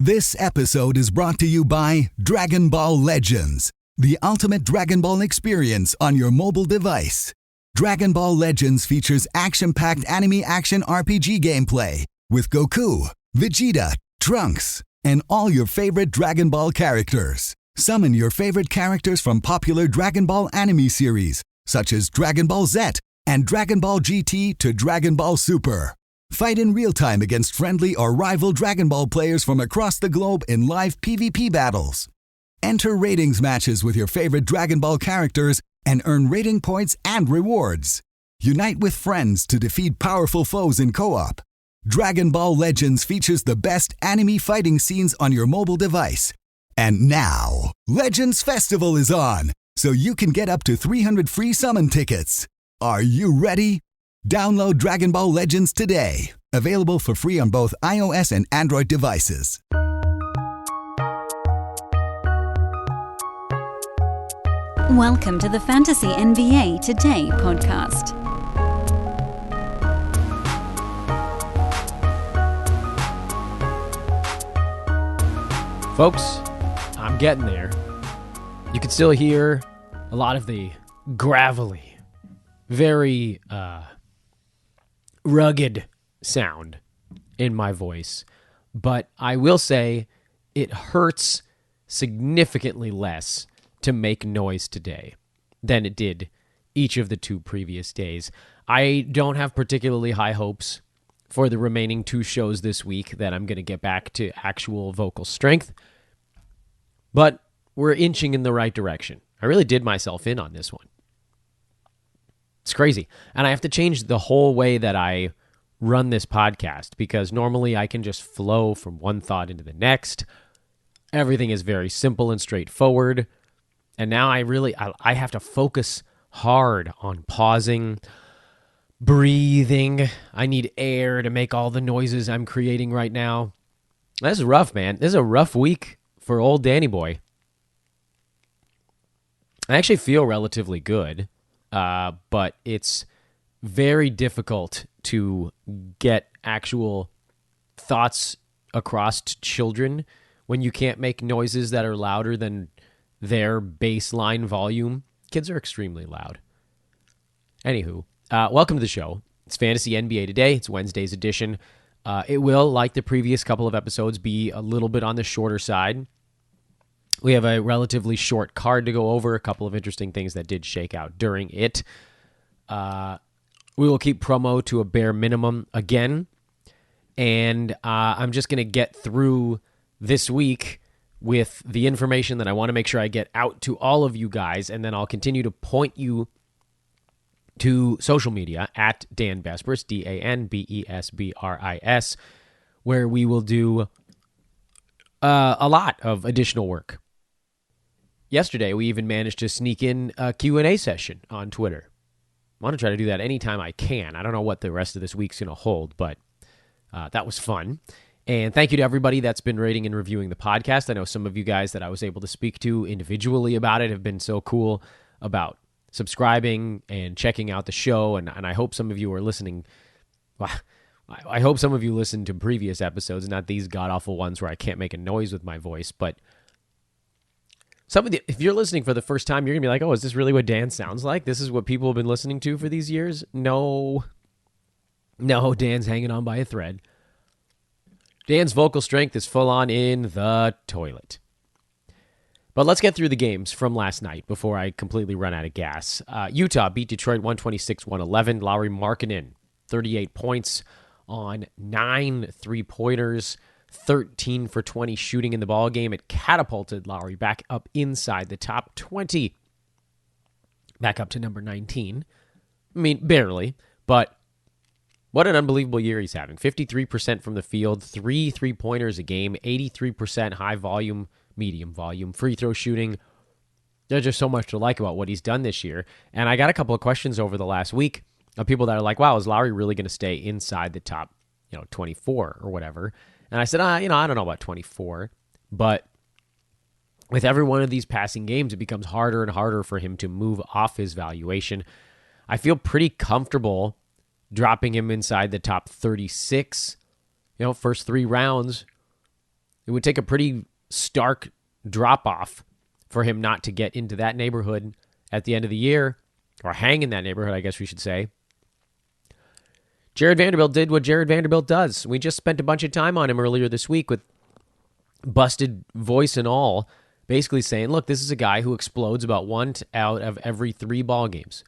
This episode is brought to you by Dragon Ball Legends, the ultimate Dragon Ball experience on your mobile device. Dragon Ball Legends features action-packed anime action RPG gameplay with Goku, Vegeta, Trunks, and all your favorite Dragon Ball characters. Summon your favorite characters from popular Dragon Ball anime series, such as Dragon Ball Z and Dragon Ball GT to Dragon Ball Super. Fight in real time against friendly or rival Dragon Ball players from across the globe in live PvP battles. Enter ratings matches with your favorite Dragon Ball characters and earn rating points and rewards. Unite with friends to defeat powerful foes in co-op. Dragon Ball Legends features the best anime fighting scenes on your mobile device. And now, Legends Festival is on, so you can get up to 300 free summon tickets. Are you ready? Download Dragon Ball Legends today. Available for free on both iOS and Android devices. Welcome to the Fantasy NBA Today podcast. Folks, I'm getting there. You can still hear a lot of the gravelly, very rugged sound in my voice, but I will say it hurts significantly less to make noise today than it did each of the two previous days. I don't have particularly high hopes for the remaining two shows this week that I'm going to get back to actual vocal strength, but we're inching in the right direction. I really did myself in on this one. It's crazy. And I have to change the whole way that I run this podcast because normally I can just flow from one thought into the next. Everything is very simple and straightforward. And now I have to focus hard on pausing, breathing. I need air to make all the noises I'm creating right now. This is rough, man. This is a rough week for old Danny boy. I actually feel relatively good. But it's very difficult to get actual thoughts across to children when you can't make noises that are louder than their baseline volume. Kids are extremely loud. Anywho, welcome to the show. It's Fantasy NBA Today. It's Wednesday's edition. It will, like the previous couple of episodes, be a little bit on the shorter side. We have a relatively short card to go over, a couple of interesting things that did shake out during it. We will keep promo to a bare minimum again, and I'm just going to get through this week with the information that I want to make sure I get out to all of you guys, and then I'll continue to point you to social media at Dan Besbris, DanBesbris, where we will do a lot of additional work. Yesterday, we even managed to sneak in a Q&A session on Twitter. I want to try to do that anytime I can. I don't know what the rest of this week's going to hold, but that was fun. And thank you to everybody that's been rating and reviewing the podcast. I know some of you guys that I was able to speak to individually about it have been so cool about subscribing and checking out the show, and I hope some of you are listening. Well, I hope some of you listened to previous episodes, not these god-awful ones where I can't make a noise with my voice, but if you're listening for the first time, you're going to be like, oh, is this really what Dan sounds like? This is what people have been listening to for these years? No, Dan's hanging on by a thread. Dan's vocal strength is full on in the toilet. But let's get through the games from last night before I completely run out of gas. Utah beat Detroit 126-111. Lauri Markkanen, 38 points on 9 3-pointers. 13 for 20 shooting in the ball game. It catapulted Lauri back up inside the top 20. Back up to number 19. I mean, barely, but what an unbelievable year he's having. 53% from the field, 3 3-pointers a game, 83% high volume, medium volume, free throw shooting. There's just so much to like about what he's done this year. And I got a couple of questions over the last week of people that are like, wow, is Lauri really going to stay inside the top, 24 or whatever? And I said, I don't know about 24, but with every one of these passing games, it becomes harder and harder for him to move off his valuation. I feel pretty comfortable dropping him inside the top 36, first 3 rounds It would take a pretty stark drop-off for him not to get into that neighborhood at the end of the year, or hang in that neighborhood, I guess we should say. Jared Vanderbilt did what Jared Vanderbilt does. We just spent a bunch of time on him earlier this week with busted voice and all, basically saying, look, this is a guy who explodes about one out of every 3 ball games.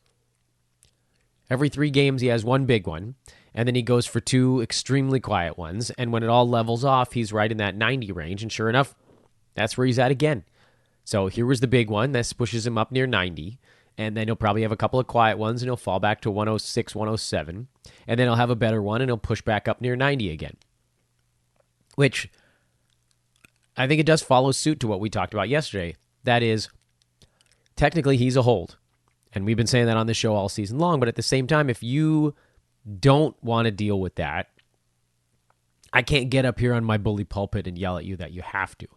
Every 3 games, he has one big one, and then he goes for 2 extremely quiet ones, and when it all levels off, he's right in that 90 range, and sure enough, that's where he's at again. So here was the big one. This pushes him up near 90, and then he'll probably have a couple of quiet ones, and he'll fall back to 106, 107, and then he'll have a better one, and he'll push back up near 90 again, which I think it does follow suit to what we talked about yesterday. That is, technically, he's a hold. And we've been saying that on the show all season long. But at the same time, if you don't want to deal with that, I can't get up here on my bully pulpit and yell at you that you have to.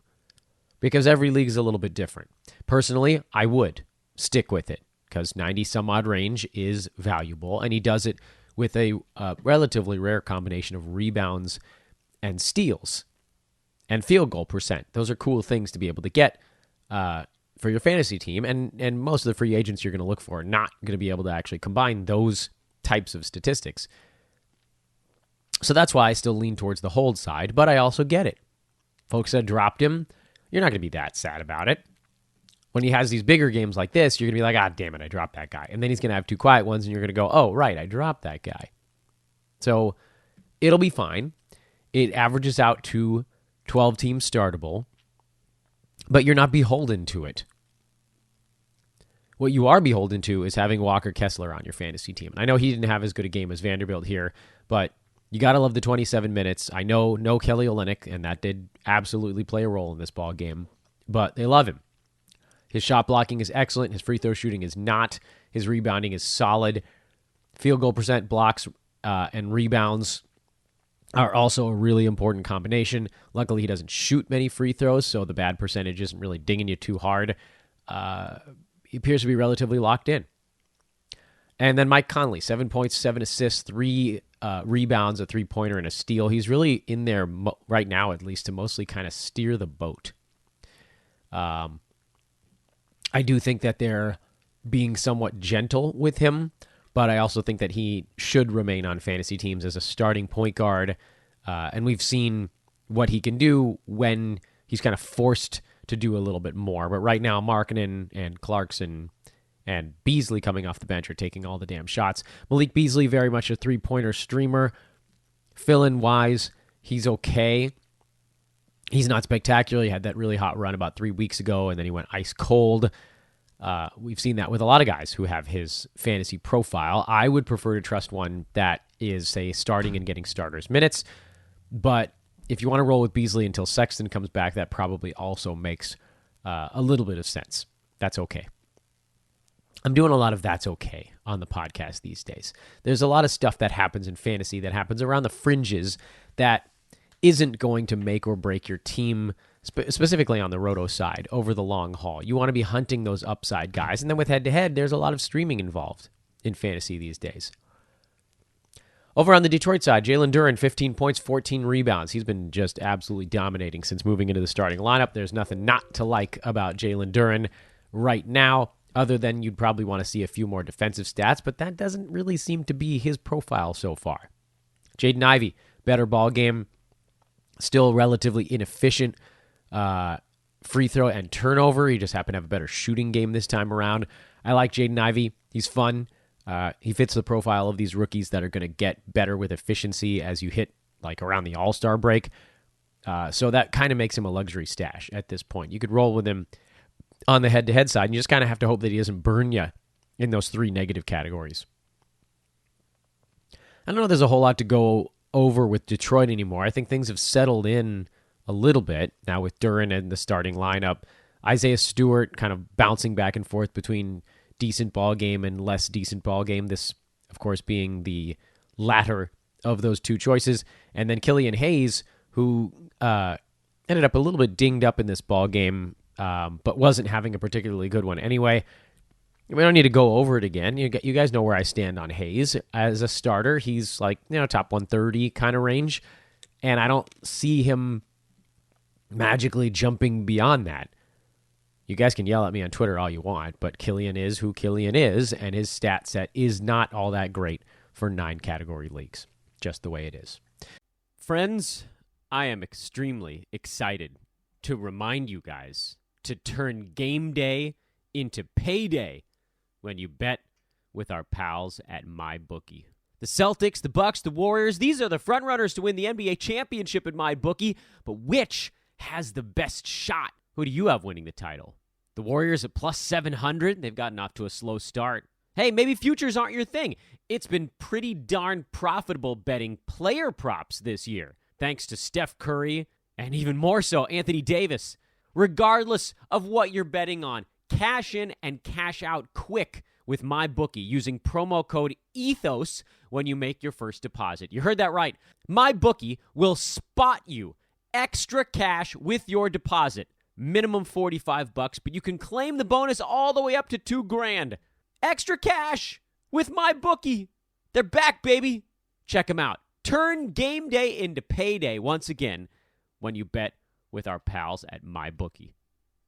Because every league is a little bit different. Personally, I would stick with it. Because 90-some-odd range is valuable. And he does it with a relatively rare combination of rebounds and steals. And field goal percent. Those are cool things to be able to get for your fantasy team. And most of the free agents you're going to look for are not going to be able to actually combine those types of statistics. So that's why I still lean towards the hold side, but I also get it. Folks that dropped him, you're not going to be that sad about it. When he has these bigger games like this, you're going to be like, ah, damn it, I dropped that guy. And then he's going to have 2 quiet ones, and you're going to go, oh, right, I dropped that guy. So it'll be fine. It averages out to 12 teams startable, but you're not beholden to it. What you are beholden to is having Walker Kessler on your fantasy team. And I know he didn't have as good a game as Vanderbilt here, but you got to love the 27 minutes. I know no Kelly Olynyk, and that did absolutely play a role in this ball game, but they love him. His shot blocking is excellent. His free throw shooting is not. His rebounding is solid. Field goal percent, blocks, and rebounds are also a really important combination. Luckily, he doesn't shoot many free throws, so the bad percentage isn't really dinging you too hard. He appears to be relatively locked in. And then Mike Conley, 7 points, 7 assists, 3 rebounds, a 3-pointer, and a steal. He's really in there right now, at least, to mostly kind of steer the boat. I do think that they're being somewhat gentle with him, but I also think that he should remain on fantasy teams as a starting point guard. And we've seen what he can do when he's kind of forced to do a little bit more. But right now, Markkanen and Clarkson and Beasley coming off the bench are taking all the damn shots. Malik Beasley, very much a 3-pointer streamer. Fill-in wise, he's okay. He's not spectacular. He had that really hot run about 3 weeks ago, and then he went ice cold. We've seen that with a lot of guys who have his fantasy profile. I would prefer to trust one that is, say, starting and getting starters minutes. But if you want to roll with Beasley until Sexton comes back, that probably also makes a little bit of sense. That's okay. I'm doing a lot of that's okay on the podcast these days. There's a lot of stuff that happens in fantasy that happens around the fringes that isn't going to make or break your team, specifically on the roto side, over the long haul. You want to be hunting those upside guys. And then with head-to-head, there's a lot of streaming involved in fantasy these days. Over on the Detroit side, Jalen Duren, 15 points, 14 rebounds. He's been just absolutely dominating since moving into the starting lineup. There's nothing not to like about Jalen Duren right now, other than you'd probably want to see a few more defensive stats, but that doesn't really seem to be his profile so far. Jaden Ivey, better ball game, still relatively inefficient free throw and turnover. He just happened to have a better shooting game this time around. I like Jaden Ivey. He's fun. He fits the profile of these rookies that are going to get better with efficiency as you hit like around the All-Star break. So that kind of makes him a luxury stash at this point. You could roll with him on the head-to-head side, and you just kind of have to hope that he doesn't burn you in those 3 negative categories. I don't know if there's a whole lot to go over with Detroit anymore. I think things have settled in a little bit now with Duren in the starting lineup. Isaiah Stewart kind of bouncing back and forth between decent ball game and less decent ball game. This, of course, being the latter of those 2 choices. And then Killian Hayes, who ended up a little bit dinged up in this ball game, but wasn't having a particularly good one anyway. We don't need to go over it again. You guys know where I stand on Hayes. As a starter, he's like, top 130 kind of range. And I don't see him magically jumping beyond that. You guys can yell at me on Twitter all you want, but Killian is who Killian is, and his stat set is not all that great for 9 category leagues, just the way it is. Friends, I am extremely excited to remind you guys to turn game day into payday when you bet with our pals at MyBookie. The Celtics, the Bucks, the Warriors, these are the frontrunners to win the NBA championship at MyBookie, but which has the best shot? Who do you have winning the title? The Warriors at plus 700. They've gotten off to a slow start. Hey, maybe futures aren't your thing. It's been pretty darn profitable betting player props this year, thanks to Steph Curry and even more so Anthony Davis. Regardless of what you're betting on, cash in and cash out quick with MyBookie using promo code ETHOS when you make your first deposit. You heard that right. MyBookie will spot you extra cash with your deposit. Minimum $45, but you can claim the bonus all the way up to $2,000. Extra cash with MyBookie. They're back, baby. Check them out. Turn game day into payday once again when you bet with our pals at MyBookie.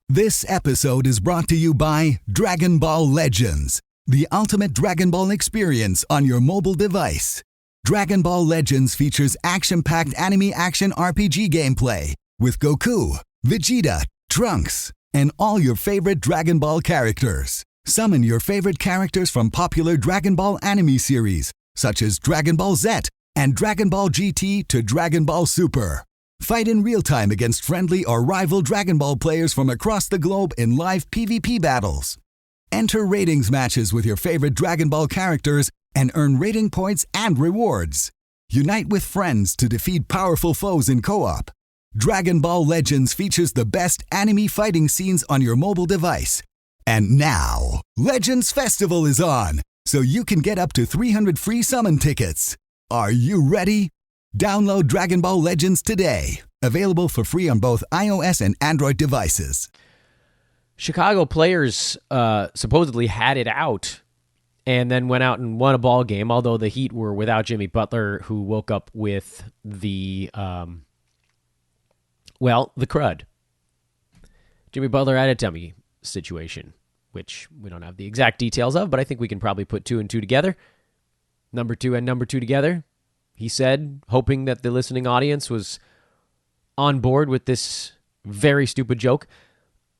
This episode is brought to you by Dragon Ball Legends, the ultimate Dragon Ball experience on your mobile device. Dragon Ball Legends features action-packed anime action RPG gameplay with Goku, Vegeta, Trunks, and all your favorite Dragon Ball characters. Summon your favorite characters from popular Dragon Ball anime series, such as Dragon Ball Z and Dragon Ball GT to Dragon Ball Super. Fight in real time against friendly or rival Dragon Ball players from across the globe in live PvP battles. Enter ratings matches with your favorite Dragon Ball characters and earn rating points and rewards. Unite with friends to defeat powerful foes in co-op. Dragon Ball Legends features the best anime fighting scenes on your mobile device. And now, Legends Festival is on, so you can get up to 300 free summon tickets. Are you ready? Download Dragon Ball Legends today. Available for free on both iOS and Android devices. Chicago players supposedly had it out and then went out and won a ball game, although the Heat were without Jimmy Butler, who woke up with the crud. Jimmy Butler had a tummy situation, which we don't have the exact details of, but I think we can probably put 2 and 2 together. Number 2 and number 2 together, he said, hoping that the listening audience was on board with this very stupid joke.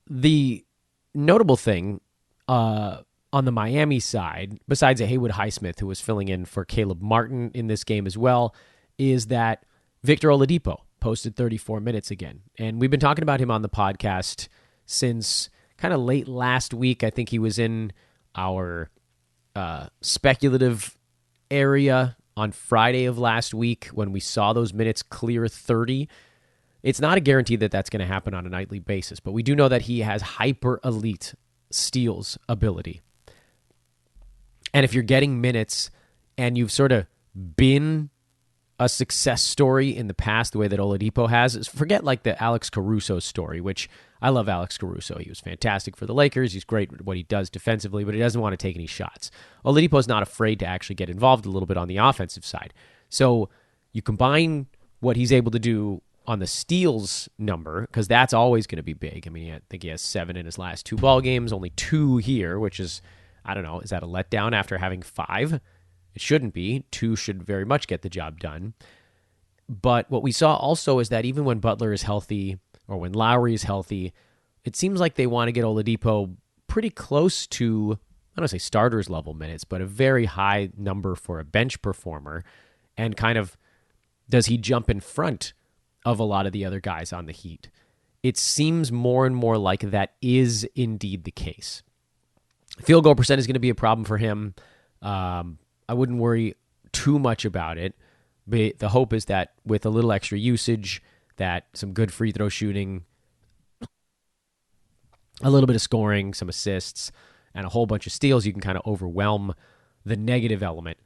The notable thing on the Miami side, besides a Haywood Highsmith, who was filling in for Caleb Martin in this game as well, is that Victor Oladipo posted 34 minutes again. And we've been talking about him on the podcast since kind of late last week. I think he was in our speculative area on Friday of last week when we saw those minutes clear 30. It's not a guarantee that that's going to happen on a nightly basis, but we do know that he has hyper elite steals ability. And if you're getting minutes and you've sort of been a success story in the past, the way that Oladipo has, forget like the Alex Caruso story, which I love Alex Caruso. He was fantastic for the Lakers. He's great at what he does defensively, but he doesn't want to take any shots. Oladipo is not afraid to actually get involved a little bit on the offensive side. So you combine what he's able to do on the steals number, because that's always going to be big. I mean, I think he has 7 in his last 2 ball games, only 2 here, which is, I don't know, is that a letdown after having 5? It shouldn't be. 2 should very much get the job done. But what we saw also is that even when Butler is healthy or when Lowry is healthy, it seems like they want to get Oladipo pretty close to, I don't say starters level minutes, but a very high number for a bench performer. And kind of, does he jump in front of a lot of the other guys on the Heat? It seems more and more like that is indeed the case. Field goal percent is going to be a problem for him. I wouldn't worry too much about it. But the hope is that with a little extra usage, that some good free throw shooting, a little bit of scoring, some assists, and a whole bunch of steals, you can kind of overwhelm the negative element.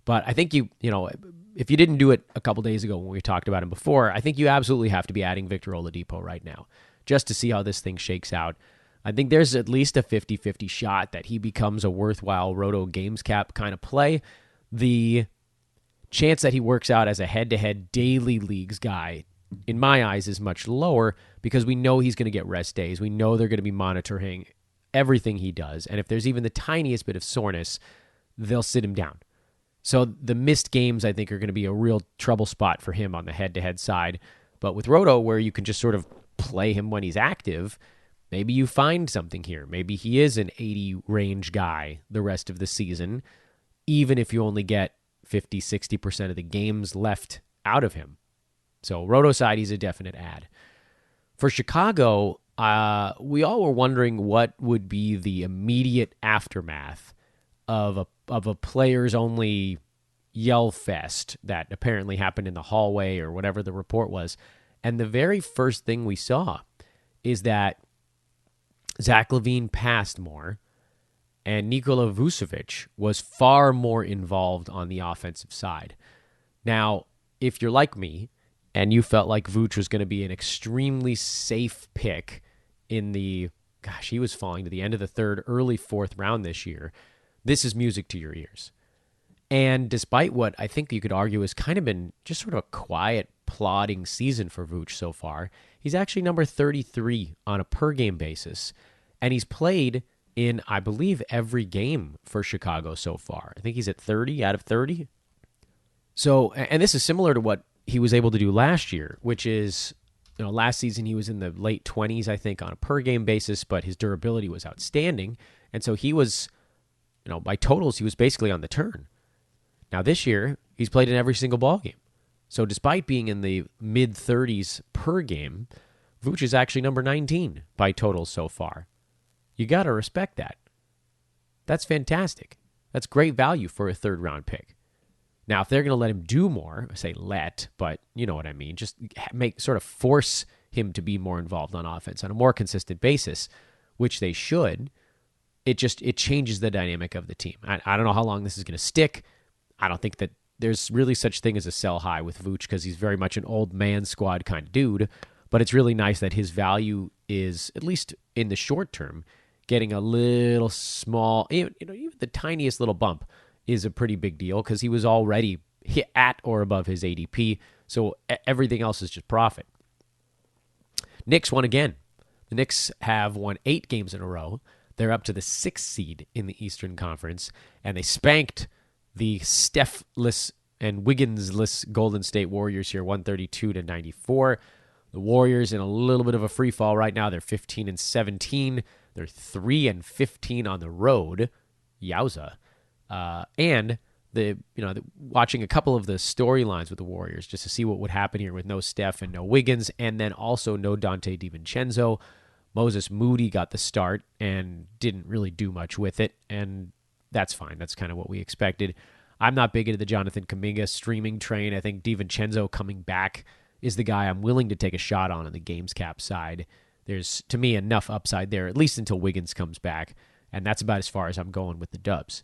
But I think you know, if you didn't do it a couple days ago when we talked about him before, I think you absolutely have to be adding Victor Oladipo right now just to see how this thing shakes out. I think there's at least a 50-50 shot that he becomes a worthwhile Roto Games Cap kind of play. The chance that he works out as a head-to-head daily leagues guy in my eyes, is much lower because we know he's going to get rest days. We know they're going to be monitoring everything he does. And if there's even the tiniest bit of soreness, they'll sit him down. So the missed games, I think, are going to be a real trouble spot for him on the head-to-head side. But with Roto, where you can just sort of play him when he's active, maybe you find something here. Maybe he is an 80 range guy the rest of the season, even if you only get 50, 60% of the games left out of him. So Roto side, he's a definite add. For Chicago, we all were wondering what would be the immediate aftermath of a players only yell fest that apparently happened in the hallway or whatever the report was. And the very first thing we saw is that Zach LaVine passed more, and Nikola Vucevic was far more involved on the offensive side. Now, if you're like me, and you felt like Vooch was going to be an extremely safe pick in he was falling to the end of the third, early fourth round this year, this is music to your ears. And despite what I think you could argue has kind of been just sort of a quiet, plodding season for Vooch so far, he's actually number 33 on a per-game basis. And he's played in, I believe, every game for Chicago so far. I think he's at 30 out of 30. So, and this is similar to what he was able to do last year, which is, last season he was in the late 20s, I think, on a per-game basis, but his durability was outstanding. And so he was, by totals, he was basically on the turn. Now this year, he's played in every single ball game. So despite being in the mid-30s per game, Vooch is actually number 19 by totals so far. You got to respect that. That's fantastic. That's great value for a third-round pick. Now, if they're going to let him do more, I say let, but you know what I mean, just force him to be more involved on offense on a more consistent basis, which they should, it changes the dynamic of the team. I don't know how long this is going to stick. I don't think that there's really such thing as a sell high with Vooch because he's very much an old man squad kind of dude, but it's really nice that his value is, at least in the short term, getting a little small, even the tiniest little bump is a pretty big deal because he was already hit at or above his ADP, so everything else is just profit. Knicks won again. The Knicks have won 8 games in a row. They're up to the 6th seed in the Eastern Conference, and they spanked the Steph-less and Wiggins-less Golden State Warriors here, 132-94. The Warriors in a little bit of a free fall right now. They're 15-17. They're 3-15 on the road. Yowza. And watching a couple of the storylines with the Warriors just to see what would happen here with no Steph and no Wiggins, and then also no Dante DiVincenzo. Moses Moody got the start and didn't really do much with it, and that's fine. That's kind of what we expected. I'm not big into the Jonathan Kuminga streaming train. I think DiVincenzo coming back is the guy I'm willing to take a shot on the games cap side. There's, to me, enough upside there, at least until Wiggins comes back, and that's about as far as I'm going with the Dubs.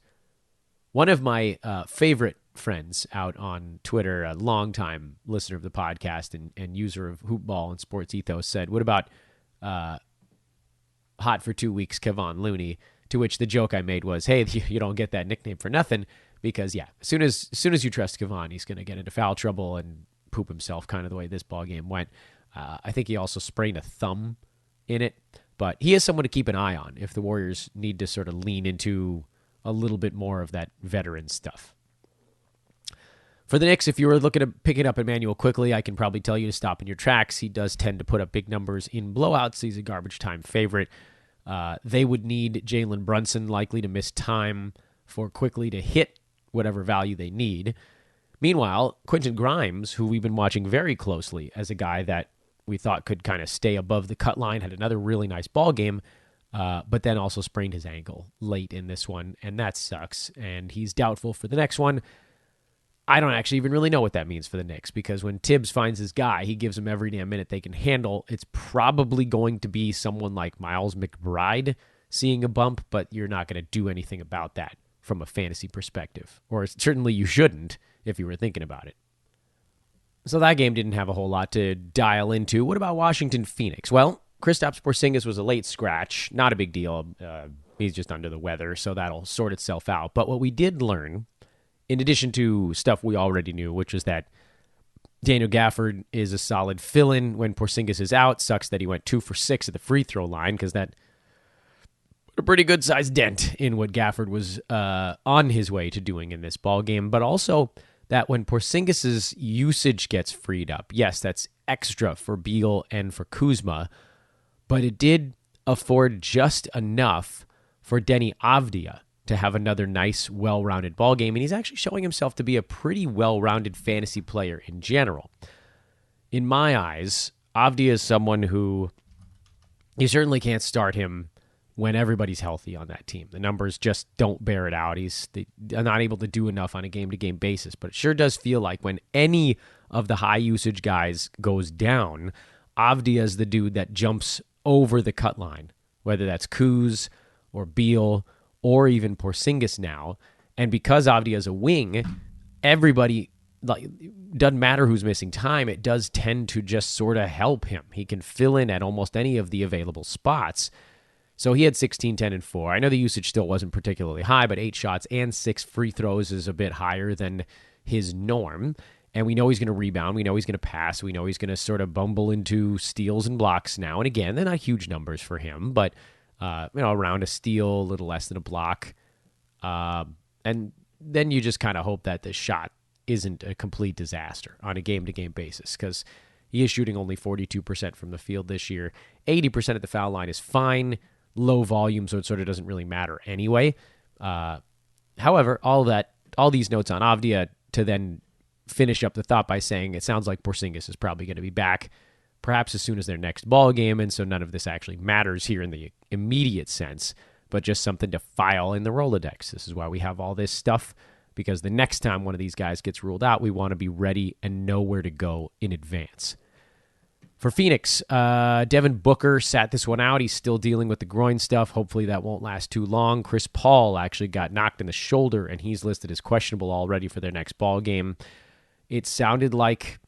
One of my favorite friends out on Twitter, a longtime listener of the podcast and user of Hoopball and Sports Ethos, said, what about hot for 2 weeks Kevon Looney? To which the joke I made was, hey, you don't get that nickname for nothing because, yeah, as soon as you trust Kevon, he's going to get into foul trouble and poop himself, kind of the way this ball game went. I think he also sprained a thumb in it, but he is someone to keep an eye on if the Warriors need to sort of lean into a little bit more of that veteran stuff. For the Knicks, if you were looking to pick it up Emmanuel quickly, I can probably tell you to stop in your tracks. He does tend to put up big numbers in blowouts. He's a garbage time favorite. They would need Jalen Brunson likely to miss time for quickly to hit whatever value they need. Meanwhile, Quentin Grimes, who we've been watching very closely as a guy that we thought could kind of stay above the cut line, had another really nice ball game, but then also sprained his ankle late in this one, and that sucks. And he's doubtful for the next one. I don't actually even really know what that means for the Knicks, because when Tibbs finds his guy, he gives him every damn minute they can handle. It's probably going to be someone like Miles McBride seeing a bump, but you're not going to do anything about that from a fantasy perspective. Or certainly you shouldn't if you were thinking about it. So that game didn't have a whole lot to dial into. What about Washington-Phoenix? Well, Kristaps Porzingis was a late scratch. Not a big deal. He's just under the weather, so that'll sort itself out. But what we did learn, in addition to stuff we already knew, which is that Daniel Gafford is a solid fill-in when Porzingis is out. Sucks that he went 2 for 6 at the free throw line because that put a pretty good-sized dent in what Gafford was on his way to doing in this ball game. But also that when Porzingis's usage gets freed up, yes, that's extra for Beal and for Kuzma, but it did afford just enough for Denny Avdia to have another nice, well-rounded ball game, and he's actually showing himself to be a pretty well-rounded fantasy player in general. In my eyes, Avdia is someone who you certainly can't start him when everybody's healthy on that team. The numbers just don't bear it out. He's not able to do enough on a game-to-game basis, but it sure does feel like when any of the high-usage guys goes down, Avdia is the dude that jumps over the cut line, whether that's Kuz or Beal or even Porzingis now. And because Avdia is a wing, everybody, like, doesn't matter who's missing time, it does tend to just sort of help him. He can fill in at almost any of the available spots. So he had 16, 10, and 4. I know the usage still wasn't particularly high, but 8 shots and 6 free throws is a bit higher than his norm. And we know he's going to rebound. We know he's going to pass. We know he's going to sort of bumble into steals and blocks now and again. They're not huge numbers for him, but around a steal, a little less than a block. And then you just kind of hope that the shot isn't a complete disaster on a game-to-game basis, because he is shooting only 42% from the field this year. 80% at the foul line is fine. Low volume, so it sort of doesn't really matter anyway. However, all these notes on Avdia to then finish up the thought by saying it sounds like Porzingis is probably going to be back perhaps as soon as their next ball game, and so none of this actually matters here in the immediate sense, but just something to file in the Rolodex. This is why we have all this stuff, because the next time one of these guys gets ruled out, we want to be ready and know where to go in advance. For Phoenix, Devin Booker sat this one out. He's still dealing with the groin stuff. Hopefully that won't last too long. Chris Paul actually got knocked in the shoulder, and he's listed as questionable already for their next ball game. It sounded like,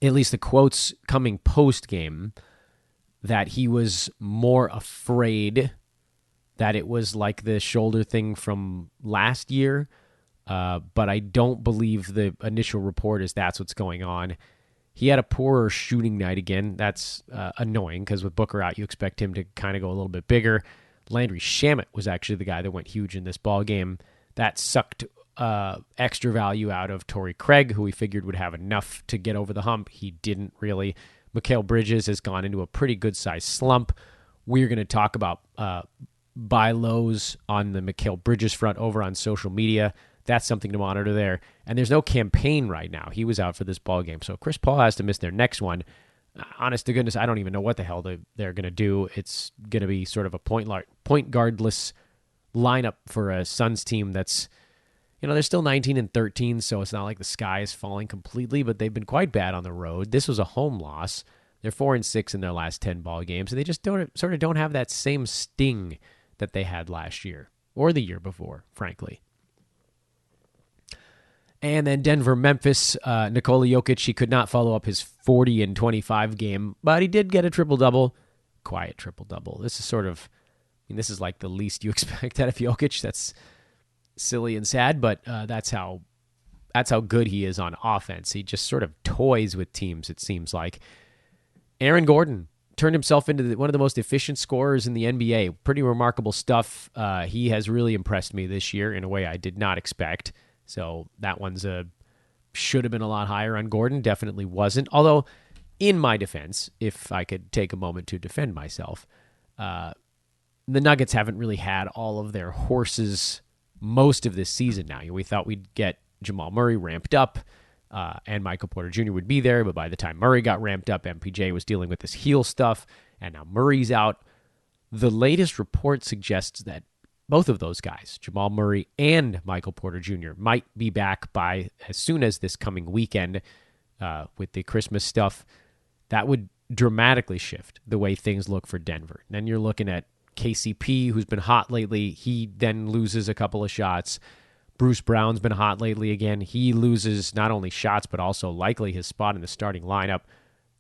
at least the quotes coming post-game, that he was more afraid that it was like the shoulder thing from last year, but I don't believe the initial report is that's what's going on. He had a poorer shooting night again. That's annoying, because with Booker out, you expect him to kind of go a little bit bigger. Landry Shamet was actually the guy that went huge in this ball game. That sucked extra value out of Torrey Craig, who we figured would have enough to get over the hump. He didn't really. Mikal Bridges has gone into a pretty good-sized slump. We're going to talk about buy lows on the Mikal Bridges front over on social media. That's something to monitor there. And there's no campaign right now. He was out for this ball game. So Chris Paul has to miss their next one. Honest to goodness, I don't even know what the hell they're going to do. It's going to be sort of a point guardless lineup for a Suns team that's, they're still 19-13, so it's not like the sky is falling completely, but they've been quite bad on the road. This was a home loss. They're 4-6 in their last 10 ball games, and they just don't have that same sting that they had last year or the year before, frankly. And then Denver-Memphis, Nikola Jokic, he could not follow up his 40-25 game, but he did get a triple-double. Quiet triple-double. This is like the least you expect out of Jokic. That's silly and sad, but that's how good he is on offense. He just sort of toys with teams, it seems like. Aaron Gordon turned himself into one of the most efficient scorers in the NBA. Pretty remarkable stuff. He has really impressed me this year in a way I did not expect. So that one's should have been a lot higher on Gordon. Definitely wasn't. Although, in my defense, if I could take a moment to defend myself, the Nuggets haven't really had all of their horses most of this season now. We thought we'd get Jamal Murray ramped up and Michael Porter Jr. would be there, but by the time Murray got ramped up, MPJ was dealing with this heel stuff, and now Murray's out. The latest report suggests that both of those guys, Jamal Murray and Michael Porter Jr., might be back by as soon as this coming weekend with the Christmas stuff. That would dramatically shift the way things look for Denver. Then you're looking at KCP, who's been hot lately. He then loses a couple of shots. Bruce Brown's been hot lately again. He loses not only shots, but also likely his spot in the starting lineup.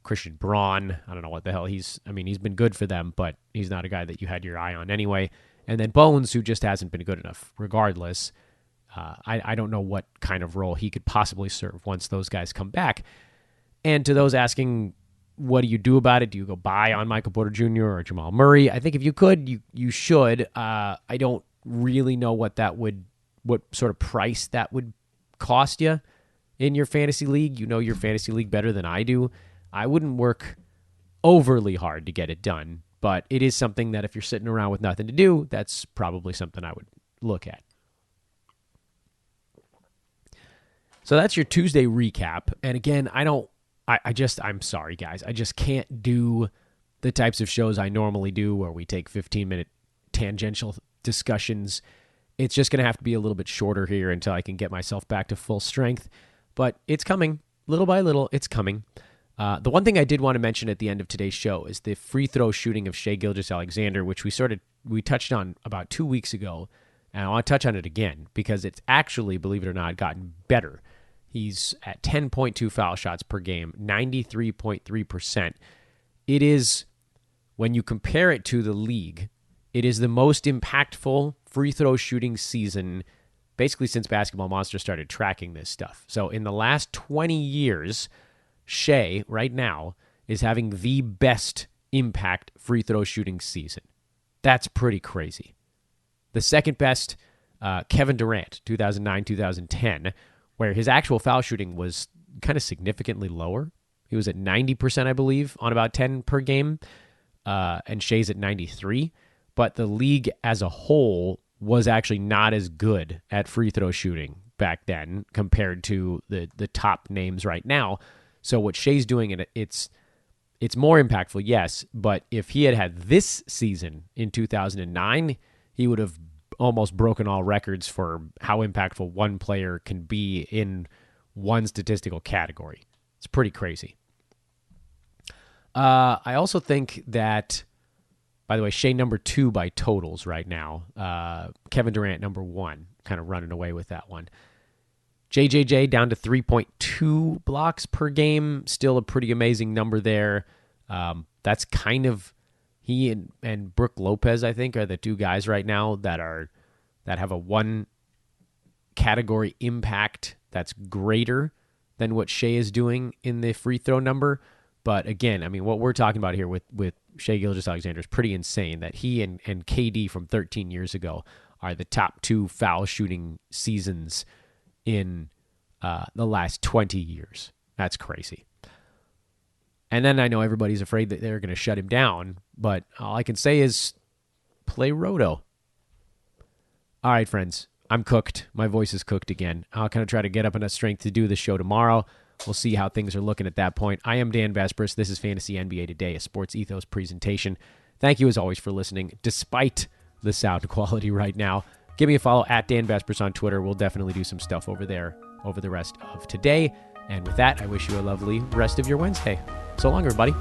Christian Braun, I don't know what the hell he's been good for them, but he's not a guy that you had your eye on anyway. And then Bones, who just hasn't been good enough regardless. I don't know what kind of role he could possibly serve once those guys come back. And to those asking, what do you do about it? Do you go buy on Michael Porter Jr. or Jamal Murray? I think if you could, you should. I don't really know what sort of price that would cost you in your fantasy league. You know your fantasy league better than I do. I wouldn't work overly hard to get it done, but it is something that if you're sitting around with nothing to do, that's probably something I would look at. So that's your Tuesday recap. And again, I'm sorry, guys. I just can't do the types of shows I normally do where we take 15-minute tangential discussions. It's just going to have to be a little bit shorter here until I can get myself back to full strength. But it's coming. Little by little, it's coming. The one thing I did want to mention at the end of today's show is the free throw shooting of Shai Gilgeous-Alexander, which we touched on about 2 weeks ago. And I want to touch on it again because it's actually, believe it or not, gotten better. He's at 10.2 foul shots per game, 93.3%. It is, when you compare it to the league, it is the most impactful free throw shooting season basically since Basketball Monster started tracking this stuff. So in the last 20 years, Shai, right now, is having the best impact free throw shooting season. That's pretty crazy. The second best, Kevin Durant, 2009-2010, where his actual foul shooting was kind of significantly lower. He was at 90%, I believe, on about 10 per game, and Shai's at 93%. But the league as a whole was actually not as good at free throw shooting back then compared to the top names right now. So what Shai's doing, it's more impactful, yes, but if he had had this season in 2009, he would have almost broken all records for how impactful one player can be in one statistical category. It's pretty crazy. I also think that, by the way, Shai number 2 by totals right now. Kevin Durant number 1, kind of running away with that one. JJJ down to 3.2 blocks per game. Still a pretty amazing number there. That's kind of, he and Brook Lopez, I think, are the two guys right now that have a one category impact that's greater than what Shai is doing in the free throw number. But again, I mean, what we're talking about here with Shai Gilgeous-Alexander is pretty insane, that he and KD from 13 years ago are the top 2 foul shooting seasons in the last 20 years. That's crazy. And then I know everybody's afraid that they're going to shut him down, but all I can say is play Roto. All right, friends, I'm cooked. My voice is cooked again. I'll kind of try to get up enough strength to do the show tomorrow. We'll see how things are looking at that point. I am Dan Vespers. This is Fantasy NBA Today, a Sports Ethos presentation. Thank you, as always, for listening, despite the sound quality right now. Give me a follow at Dan Vespers on Twitter. We'll definitely do some stuff over there over the rest of today. And with that, I wish you a lovely rest of your Wednesday. So long, everybody.